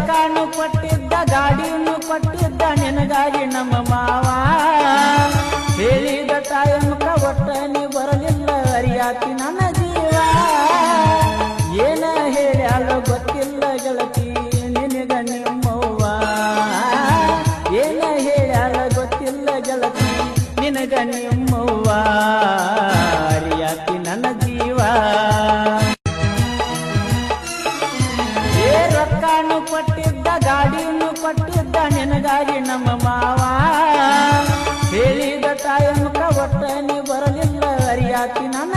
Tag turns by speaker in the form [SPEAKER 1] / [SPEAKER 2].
[SPEAKER 1] ರೊಕ್ಕಾನು ಕೊಟ್ಟಿದ್ದ ಗಾಡಿಯನ್ನು ಕೊಟ್ಟಿದ್ದ ನಿನಗಾಗಿ ನಮ್ಮ ಮಾವ ಹೇಳಿದ ಟೈಮ್ಕ ಒಟ್ಟ ನೀ ಬರಲಿಲ್ಲ ಅರಿಯಾತಿ ನನ್ನ ಜೀವ ಏನ ಹೇಳ್ಯಾಳ ಗೊತ್ತಿಲ್ಲ ಗೆಳತಿ ನಿನಗ ನಿಮ್ಮವ್ವ ಏನ ಹೇಳ್ಯಾಳ ಗೊತ್ತಿಲ್ಲ ಗೆಳತಿ ನಿನಗ ನಿಮ್ಮವ್ವ ಅರಿಯಾತಿ ನನ್ನ ಜೀವ ರೊಕ್ಕಾನು ಕೊಟ್ಟಿದ್ದ ಗಾಡಿಯನ್ನು ಕೊಟ್ಟಿದ್ದ ನಿನಗಾಗಿ ನಮ್ಮ ಮಾವ ಹೇಳಿದ ಟೈಮ್ಕ ಒಟ್ಟ ನೀ ಬರಲಿಲ್ಲ ಅರಿಯಾತಿ ನನ್ನ